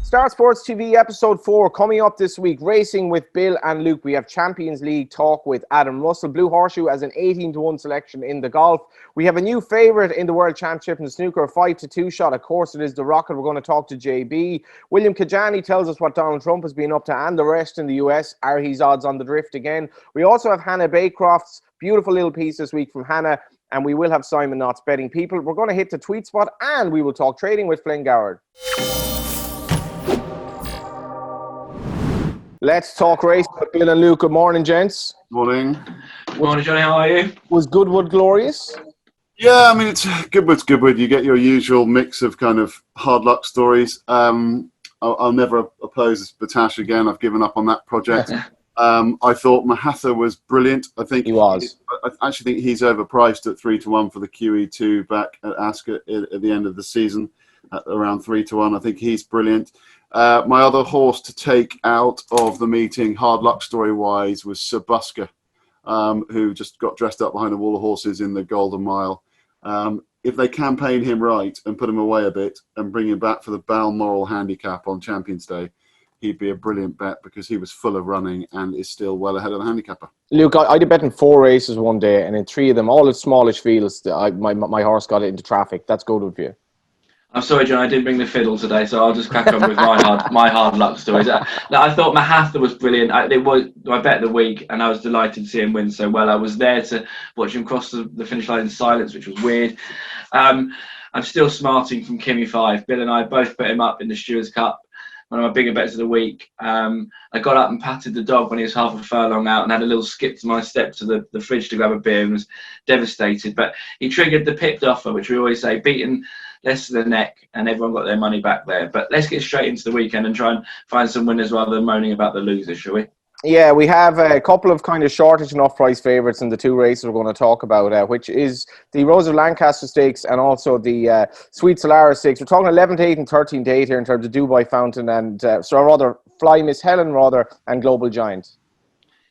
Star Sports TV episode 4 coming up this week. Racing with Bill and Luke. We have Champions League talk with Adam Russell. Blue Horseshoe as an 18-1 selection in the golf. We have a new favourite in the World Championship in the Snooker, a 5-2 shot. Of course, it is the Rocket. We're going to talk to JB. William Kajani tells us what Donald Trump has been up to and the rest in the US. Are his odds on the drift again? We also have Hannah Baycroft's beautiful little piece this week from Hannah. And we will have Simon Knott's betting people. We're going to hit the tweet spot and we will talk trading with Flynn Goward. Let's talk race with Bill and Luke. Good morning, gents. Morning. Good morning, Johnny. How are you? Was Goodwood glorious? Yeah, I mean, it's Goodwood's Goodwood. You get your usual mix of kind of hard luck stories. I'll never oppose Batash again. I've given up on that project. I thought Mahatha was brilliant. I think he was. I actually think he's overpriced at 3-1 for the QE2 back at Ascot at the end of the season at around 3-1. I think he's brilliant. My other horse to take out of the meeting, hard luck story-wise, was Sir Busker, who just got dressed up behind a wall of horses in the Golden Mile. If they campaign him right and put him away a bit and bring him back for the Balmoral handicap on Champions Day, he'd be a brilliant bet because he was full of running and is still well ahead of the handicapper. Luke, I did bet in 4 races one day, and in 3 of them, all the smallish fields, my horse got it into traffic. That's good with you. I'm sorry, John, I didn't bring the fiddle today, so I'll just crack on with my hard luck stories. I thought Mahatha was brilliant. It was my bet of the week, and I was delighted to see him win so well. I was there to watch him cross the finish line in silence, which was weird. I'm still smarting from Kimmy 5. Bill and I both put him up in the Stewards Cup, one of my bigger bets of the week. I got up and patted the dog when he was half a furlong out and had a little skip to my step to the fridge to grab a beer and was devastated. But he triggered the pipped offer, which we always say, beaten less to the neck, and everyone got their money back there. But let's get straight into the weekend and try and find some winners rather than moaning about the losers, shall we? Yeah, we have a couple of kind of shortage and off-price favourites in the 2 races we're going to talk about, which is the Rose of Lancaster Stakes and also the Sweet Solara Stakes. We're talking 11th, 8th and 13th date here in terms of Dubai Fountain and, Fly Miss Helen, and Global Giant.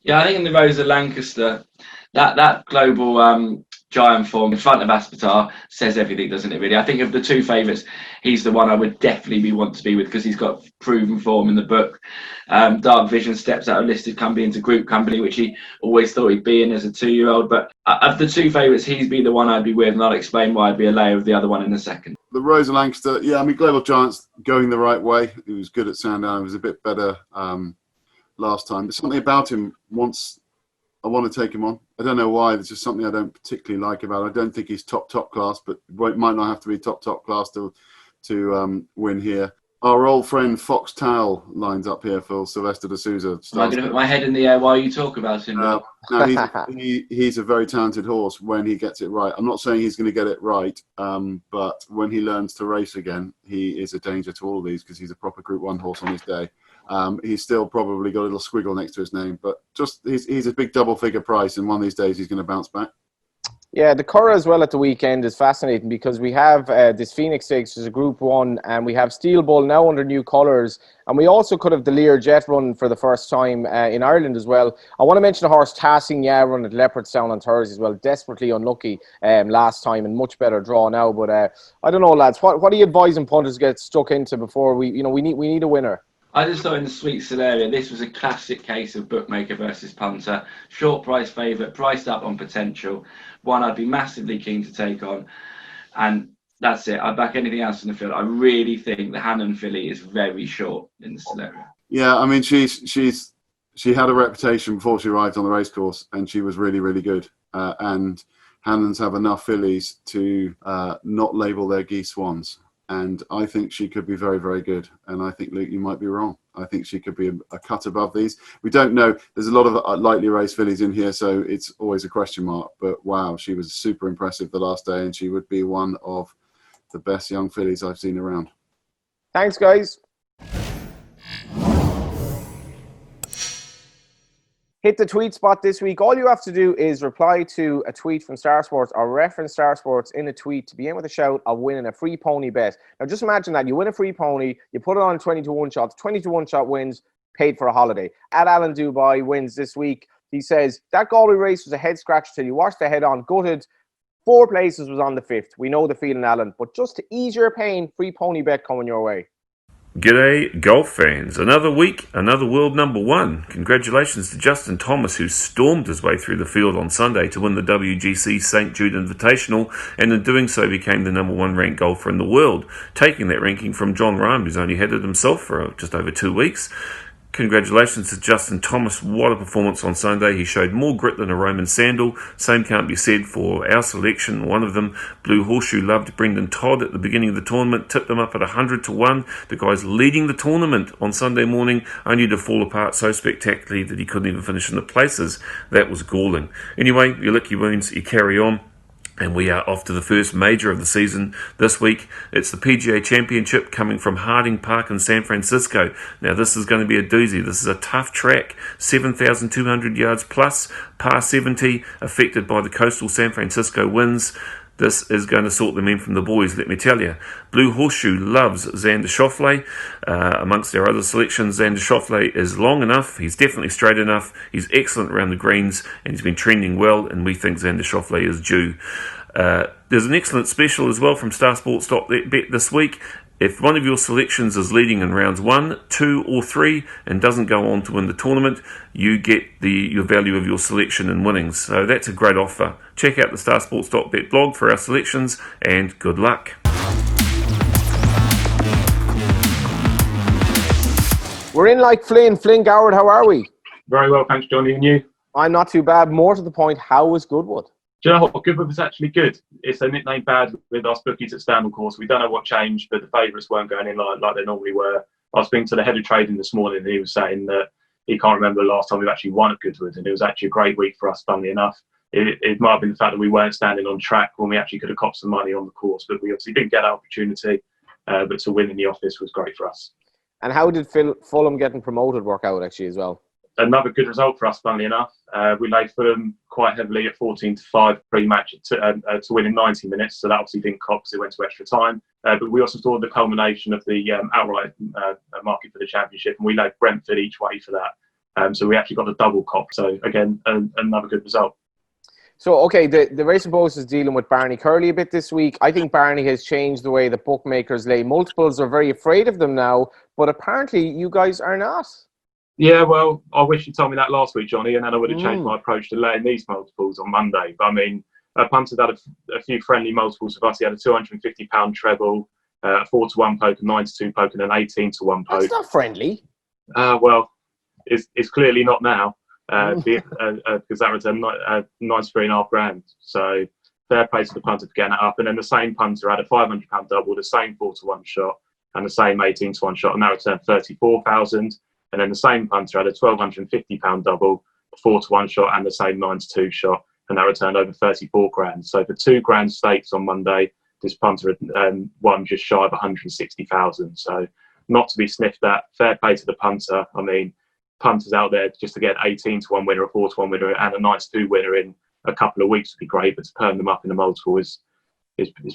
Yeah, I think in the Rose of Lancaster, that Global Giant form in front of Aspetar says everything, doesn't it, really? I think of the 2 favourites, he's the one I would definitely want to be with because he's got proven form in the book. Dark Vision steps out of listed company into group company, which he always thought he'd be in as a 2-year-old. But of the 2 favourites, he'd be the one I'd be with, and I'll explain why I'd be a layer of the other one in a second. The Rose of Lancaster, yeah, I mean, Global Giant's going the right way. He was good at Sandown. He was a bit better last time. But something about him once I want to take him on. I don't know why. There's just something I don't particularly like about him. I don't think he's top class, but it might not have to be top class to win here. Our old friend Fox Towel lines up here for Sylvester de Souza. Am I going to put my head in the air while you talk about him? No, he's a very talented horse when he gets it right. I'm not saying he's going to get it right, but when he learns to race again, he is a danger to all of these because he's a proper Group 1 horse on his day. He's still probably got a little squiggle next to his name, but just he's a big double-figure price, and one of these days he's going to bounce back. Yeah, the Curragh as well at the weekend is fascinating because we have this Phoenix Stakes, which is a Group 1, and we have Steel Bull now under new colours, and we also could have the Lear Jet run for the first time in Ireland as well. I want to mention a horse, Tassing Yeah, run at Leopardstown on Thursday as well. Desperately unlucky last time and much better draw now, but I don't know, lads. What are you advising punters to get stuck into before we need a winner? I just thought in the Sweet Solara, this was a classic case of bookmaker versus punter. Short price favourite, priced up on potential. One I'd be massively keen to take on. And that's it. I'd back anything else in the field. I really think the Hannon filly is very short in the Solara. Yeah, I mean, she had a reputation before she arrived on the racecourse, and she was really, really good. And Hannons have enough fillies to not label their geese swans. And I think she could be very, very good. And I think, Luke, you might be wrong. I think she could be a cut above these. We don't know. There's a lot of lightly raced fillies in here, so it's always a question mark. But, wow, she was super impressive the last day, and she would be one of the best young fillies I've seen around. Thanks, guys. Hit the tweet spot this week. All you have to do is reply to a tweet from Star Sports or reference Star Sports in a tweet to be in with a shout of winning a free pony bet. Now, just imagine that. You win a free pony, you put it on a 20-1 shot. The 20-1 shot wins, paid for a holiday. At Alan Dubai wins this week. He says, that Galway race was a head scratch till you watched the head on. Gutted. 4 places was on the 5th. We know the feeling, Alan. But just to ease your pain, free pony bet coming your way. G'day, golf fans. Another week, another world number one. Congratulations to Justin Thomas, who stormed his way through the field on Sunday to win the WGC St. Jude Invitational, and in doing so became the number one ranked golfer in the world, taking that ranking from John Rahm, who's only had it himself for just over 2 weeks. Congratulations to Justin Thomas. What a performance on Sunday. He showed more grit than a Roman sandal. Same can't be said for our selection. One of them, Blue Horseshoe, loved Brendan Todd at the beginning of the tournament, tipped him up at 100 to 1. The guy's leading the tournament on Sunday morning, only to fall apart so spectacularly that he couldn't even finish in the places. That was galling. Anyway, you lick your wounds, you carry on. And we are off to the first major of the season this week. It's the PGA Championship coming from Harding Park in San Francisco. Now, this is going to be a doozy. This is a tough track, 7,200 yards plus, par 70, affected by the coastal San Francisco winds. This is going to sort the men from the boys, let me tell you. Blue Horseshoe loves Xander Schauffele. Amongst their other selections, Xander Schauffele is long enough. He's definitely straight enough. He's excellent around the greens, and he's been trending well, and we think Xander Schauffele is due. There's an excellent special as well from STARSPORTS.bet this week. If one of your selections is leading in rounds 1, 2 or 3 and doesn't go on to win the tournament, you get your value of your selection in winnings. So that's a great offer. Check out the STARSPORTS.bet blog for our selections, and good luck. We're in like Flynn. Flynn Goward, how are we? Very well, thanks, Johnny. And you? I'm not too bad. More to the point, how was Goodwood? Do you know what? Goodwood was actually good. It's a nickname bad with us bookies at Stanley course. We don't know what changed, but the favourites weren't going in like they normally were. I was speaking to the head of trading this morning, and he was saying that he can't remember the last time we've actually won at Goodwood, and it was actually a great week for us, funnily enough. It might have been the fact that we weren't standing on track when we actually could have copped some money on the course, but we obviously didn't get that opportunity. But to win in the office was great for us. And how did Fulham getting promoted work out actually as well? Another good result for us, funnily enough. We laid Fulham quite heavily at 14-5 pre-match to win in 90 minutes. So that obviously didn't cop because it went to extra time. But we also saw the culmination of the outright market for the championship, and we laid Brentford each way for that. So we actually got a double cop. So again, another good result. So, okay, the Racing Post is dealing with Barney Curley a bit this week. I think Barney has changed the way the bookmakers lay multiples. Are very afraid of them now, but apparently you guys are not. Yeah, well, I wish you told me that last week, Johnny, and then I would have changed my approach to laying these multiples on Monday. But I mean, Punter's had a few friendly multiples with us. He had a £250 treble, a 4-1 poke, a 9-2 poke, and an 18-1 poke. That's not friendly. Well, it's clearly not now, because that returned £93,500. So fair play to the punter for getting it up. And then the same punter had a £500 double, the same 4-1 shot, and the same 18-1 shot, and that returned £34,000. And then the same punter had a £1,250 double, a 4-1 shot, and the same 9-2 shot, and that returned over £34,000. So for £2,000 stakes on Monday, this punter had won just shy of £160,000. So not to be sniffed at. Fair play to the punter. I mean, punters out there just to get 18-1 winner, a 4-1 winner, and a 9-2 winner in a couple of weeks would be great. But to perm them up in the multiple is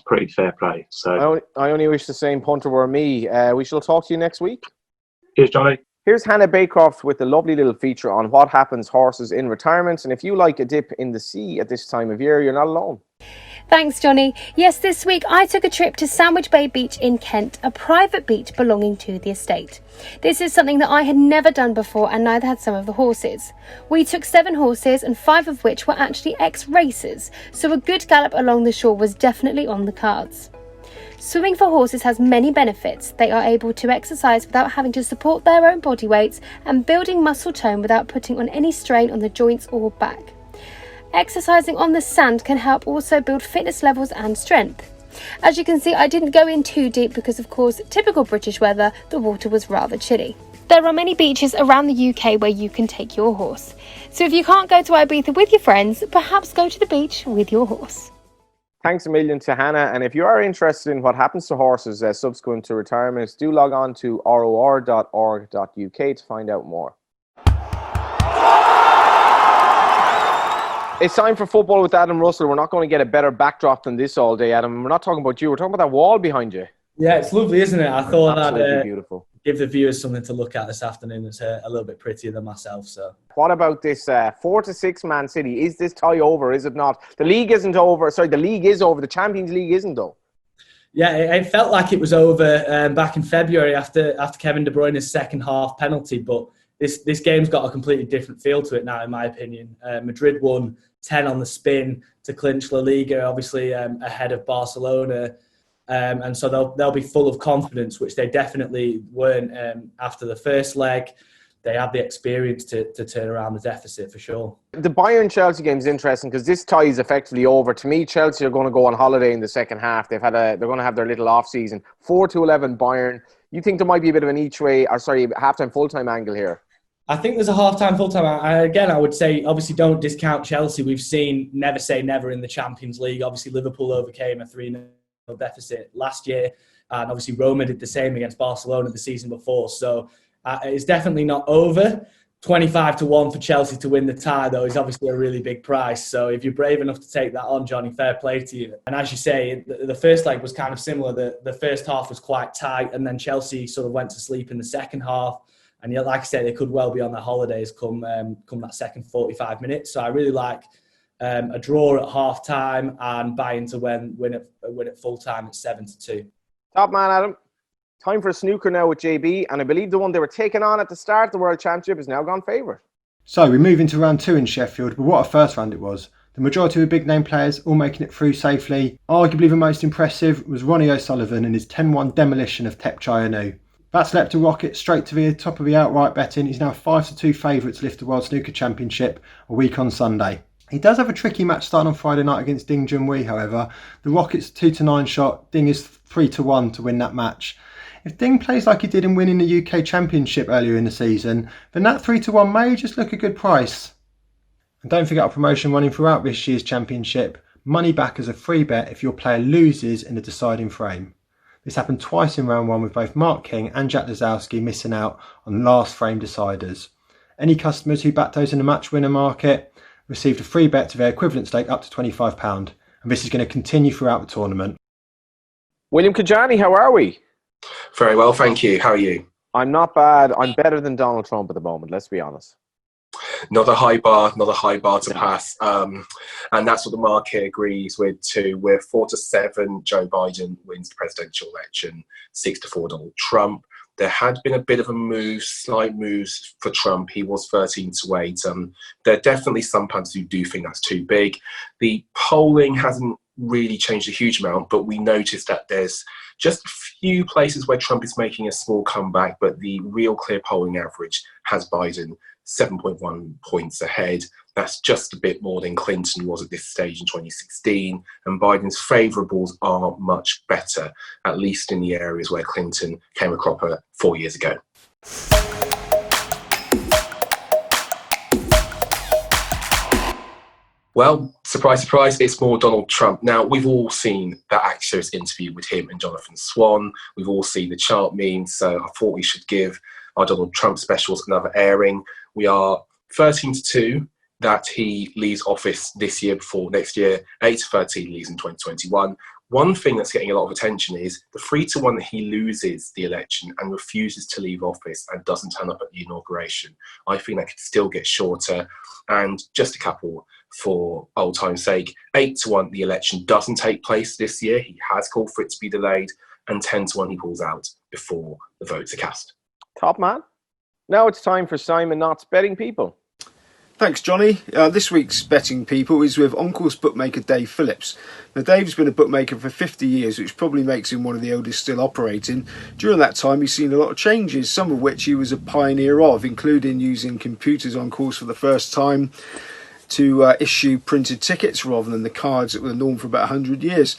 pretty fair play. So I only wish the same punter were me. We shall talk to you next week. Cheers, Johnny. Here's Hannah Baycroft with a lovely little feature on what happens horses in retirement. And if you like a dip in the sea at this time of year, you're not alone. Thanks, Johnny. Yes, this week I took a trip to Sandwich Bay Beach in Kent, a private beach belonging to the estate. This is something that I had never done before, and neither had some of the horses. We took 7 horses, and 5 of which were actually ex-racers, so a good gallop along the shore was definitely on the cards. Swimming for horses has many benefits. They are able to exercise without having to support their own body weights, and building muscle tone without putting on any strain on the joints or back. Exercising on the sand can help also build fitness levels and strength. As you can see, I didn't go in too deep because, of course, typical British weather, the water was rather chilly. There are many beaches around the UK where you can take your horse. So if you can't go to Ibiza with your friends, perhaps go to the beach with your horse. Thanks a million to Hannah. And if you are interested in what happens to horses subsequent to retirement, do log on to ror.org.uk to find out more. It's time for football with Adam Russell. We're not going to get a better backdrop than this all day, Adam. We're not talking about you. We're talking about that wall behind you. Yeah, it's lovely, isn't it? I thought Absolutely beautiful. Give the viewers something to look at this afternoon that's a little bit prettier than myself. So, what about this 4-6 Man City? Is this tie over? Is it not? The league isn't over. Sorry, the league is over. The Champions League isn't, though. Yeah, it felt like it was over back in February after Kevin De Bruyne's second half penalty, but this game's got a completely different feel to it now, in my opinion. Madrid won 10 on the spin to clinch La Liga, obviously ahead of Barcelona, and so they'll be full of confidence, which they definitely weren't after the first leg. They have the experience to turn around the deficit for sure. The Bayern-Chelsea game is interesting because this tie is effectively over. To me, Chelsea are going to go on holiday in the second half. They're going to have their little off-season. 4-11 Bayern. You think there might be a bit of an half-time, full-time angle here? I think there's a half-time, full-time. Again, I would say, obviously, don't discount Chelsea. We've seen never say never in the Champions League. Obviously, Liverpool overcame a 3-0 deficit last year. And obviously, Roma did the same against Barcelona the season before. So it's definitely not over. 25-1 for Chelsea to win the tie, though, is obviously a really big price. So if you're brave enough to take that on, Johnny, fair play to you. And as you say, the first leg was kind of similar. The first half was quite tight, and then Chelsea sort of went to sleep in the second half. And yet, like I said, they could well be on their holidays come that second 45 minutes. So I really like a draw at half time and Bayern to win at full time at 7-2. Top man, Adam. Time for a snooker now with JB, and I believe the one they were taking on at the start, the World Championship, has now gone favourite. So we move into round 2 in Sheffield, but what a first round it was. The majority of the big name players all making it through safely. Arguably the most impressive was Ronnie O'Sullivan and his 10-1 demolition of Tepchai. That's leapt a rocket straight to the top of the outright betting. He's now 5-2 favourite to lift the World Snooker Championship a week on Sunday. He does have a tricky match starting on Friday night against Ding Junhui, however. The Rocket's 2-9 shot. Ding is 3-1 to win that match. If Ding plays like he did in winning the UK Championship earlier in the season, then that 3-1 may just look a good price. And don't forget our promotion running throughout this year's championship. Money back as a free bet if your player loses in the deciding frame. This happened twice in round 1 with both Mark King and Jack Lazowski missing out on last frame deciders. Any customers who backed those in the match winner market received a free bet to their equivalent stake up to £25, and this is going to continue throughout the tournament. William Kajani, how are we? Very well, thank you. How are you? I'm not bad. I'm better than Donald Trump at the moment, let's be honest. Not a high bar to pass. And that's what the market agrees with too. We're 4-7, Joe Biden wins the presidential election, 6-4 Donald Trump. There had been a bit of a slight moves for Trump. He was 13-8. There are definitely some punters who do think that's too big. The polling hasn't really changed a huge amount, but we noticed that there's just a few places where Trump is making a small comeback, but the real clear polling average has Biden 7.1 points ahead. That's just a bit more than Clinton was at this stage in 2016. And Biden's favourables are much better, at least in the areas where Clinton came a cropper 4 years ago. Well, surprise, surprise, it's more Donald Trump. Now, we've all seen that Axios interview with him and Jonathan Swan. We've all seen the chart memes, so I thought we should give our Donald Trump specials another airing. We are 13-2 that he leaves office this year before next year, 8-13 leaves in 2021. One thing that's getting a lot of attention is the 3-1 that he loses the election and refuses to leave office and doesn't turn up at the inauguration. I think that could still get shorter. And just a couple for old time's sake, 8-1 the election doesn't take place this year. He has called for it to be delayed, and 10-1 he pulls out before the votes are cast. Top man. Now it's time for Simon Knott's Betting People. Thanks, Johnny. This week's Betting People is with Encores bookmaker Dave Phillips. Now, Dave's been a bookmaker for 50 years, which probably makes him one of the oldest still operating. During that time, he's seen a lot of changes, some of which he was a pioneer of, including using computers on course for the first time to issue printed tickets rather than the cards that were the norm for about 100 years.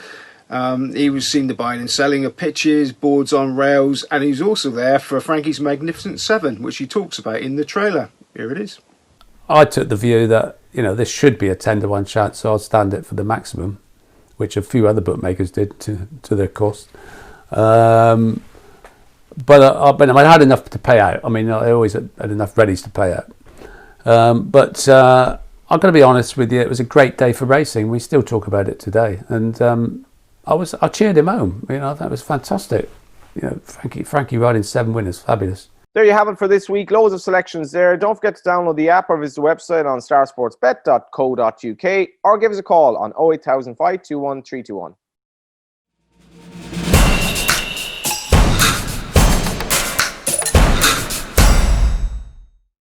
He was seen the buying and selling of pitches, boards on rails, and he was also there for Frankie's Magnificent Seven, which he talks about in the trailer. Here it is. I took the view that, this should be a 10-1 chance, so I'll stand it for the maximum, which a few other bookmakers did to their cost. But I had enough to pay out. I mean, I always had enough readies to pay out. But I'm going to be honest with you, it was a great day for racing. We still talk about it today. And I cheered him home. That was fantastic. Frankie riding 7 winners, fabulous. There you have it for this week. Loads of selections there. Don't forget to download the app or visit the website on starsportsbet.co.uk or give us a call on 08000 521 321.